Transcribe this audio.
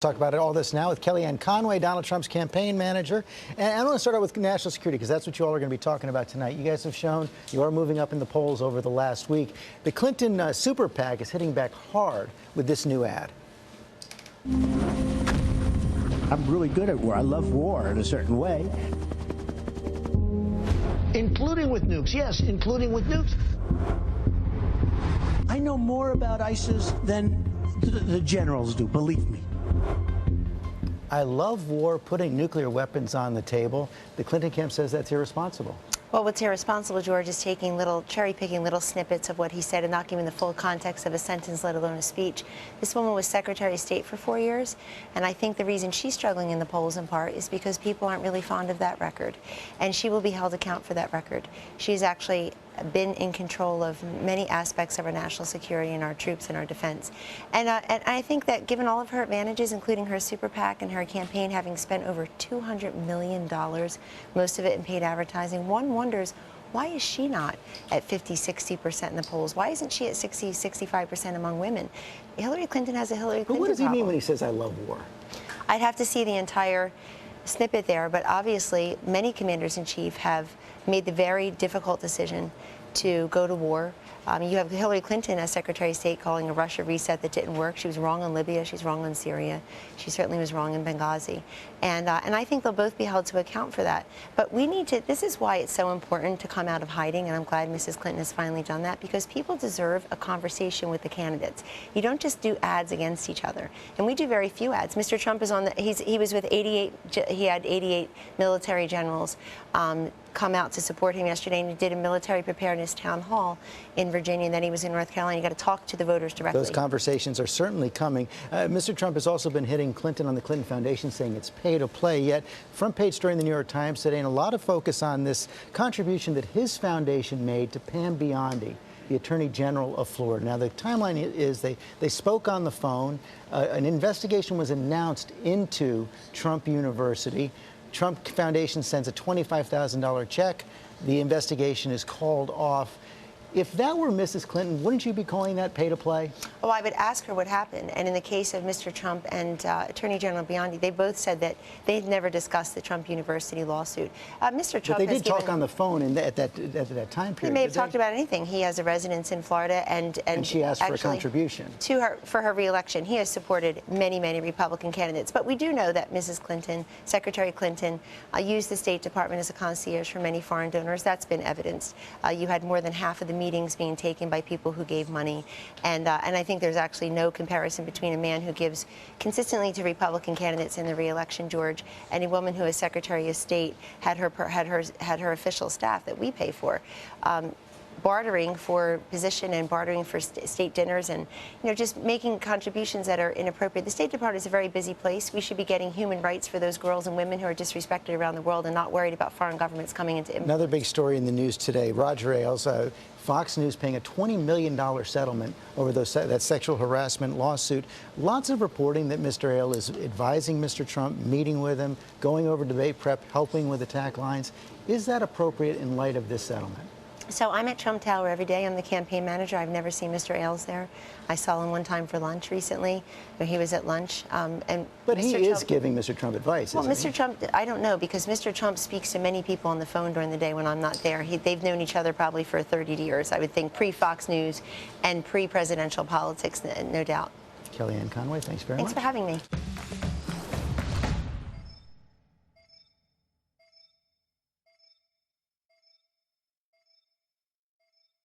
Talk about all this now with Kellyanne Conway, Donald Trump's campaign manager. And I want to start out with national security because that's what you all are going to be talking about tonight. You guys have shown you are moving up in the polls over the last week. The Clinton super PAC is hitting back hard with this new ad. I'm really good at war. I love war in a certain way. Including with nukes. Yes, including with nukes. I know more about ISIS than the generals do, believe me. I love war, putting nuclear weapons on the table. The Clinton camp says that's irresponsible. Well, what's irresponsible, George, is cherry-picking little snippets of what he said and not giving the full context of a sentence, let alone a speech. This woman was Secretary of State for 4 years, and I think the reason she's struggling in the polls in part is because people aren't really fond of that record, and she will be held account for that record. She's actually been in control of many aspects of our national security and our troops and our defense. And I think that given all of her advantages, including her super PAC and her campaign having spent over $200 million, most of it in paid advertising, one wonders, why is she not at 50, 60% in the polls? Why isn't she at 60, 65% among women? Hillary Clinton has a Hillary Clinton But what does he problem. mean when he says, I love war? I'd have to see the entire snippet there, but obviously many commanders-in-chief have made the very difficult decision to go to war. You have Hillary Clinton as Secretary of State calling a Russia reset that didn't work. She was wrong on Libya. She's wrong on Syria. She certainly was wrong in Benghazi. And I think they'll both be held to account for that. But we need to, this is why it's so important to come out of hiding, and I'm glad Mrs. Clinton has finally done that, because people deserve a conversation with the candidates. You don't just do ads against each other. And we do very few ads. Mr. Trump is on the, he was with 88, he had 88 military generals come out to support him yesterday, and he did a military preparedness town hall in Virginia, and then he was in North Carolina. You got to talk to the voters directly. Those conversations are certainly coming. Mr. Trump has also been hitting Clinton on the Clinton Foundation, saying it's pay to play. Yet, front page story in the New York Times today, and a lot of focus on this contribution that his foundation made to Pam Biondi, the Attorney General of Florida. Now, the timeline is they spoke on the phone. An investigation was announced into Trump University. Trump Foundation sends a $25,000 check. The investigation is called off. If that were Mrs. Clinton, wouldn't you be calling that pay to play? Oh, I would ask her what happened. And in the case of Mr. Trump and Attorney General Biondi, they both said that they'd never discussed the Trump University lawsuit. Mr. Trump but they did talk on the phone at that time period. They may have talked about anything. He has a residence in Florida, and she asked for a contribution to her for her reelection. He has supported many, many Republican candidates. But we do know that Mrs. Clinton, Secretary Clinton, used the State Department as a concierge for many foreign donors. That's been evidenced. You had more than half of the meetings being taken by people who gave money, and I think there's actually no comparison between a man who gives consistently to Republican candidates in the re-election, George, and a woman who is Secretary of State, had her official staff that we pay for. Bartering for position and bartering for state dinners, and just making contributions that are inappropriate. The State Department is a very busy place. We should be getting human rights for those girls and women who are disrespected around the world and not worried about foreign governments coming into influence. Another big story in the news today, Roger Ailes, Fox News paying a $20 million settlement over that sexual harassment lawsuit. Lots of reporting that Mr. Ailes is advising Mr. Trump, meeting with him, going over debate prep, helping with attack lines. Is that appropriate in light of this settlement? So I'm at Trump Tower every day. I'm the campaign manager. I've never seen Mr. Ailes there. I saw him one time for lunch recently. He was at lunch. But he is giving Mr. Trump advice, well, isn't he? Mr. Trump, I don't know, because Mr. Trump speaks to many people on the phone during the day when I'm not there. They've known each other probably for 30 years, I would think, pre-Fox News and pre-presidential politics, no doubt. Kellyanne Conway, thanks very much. Thanks for having me.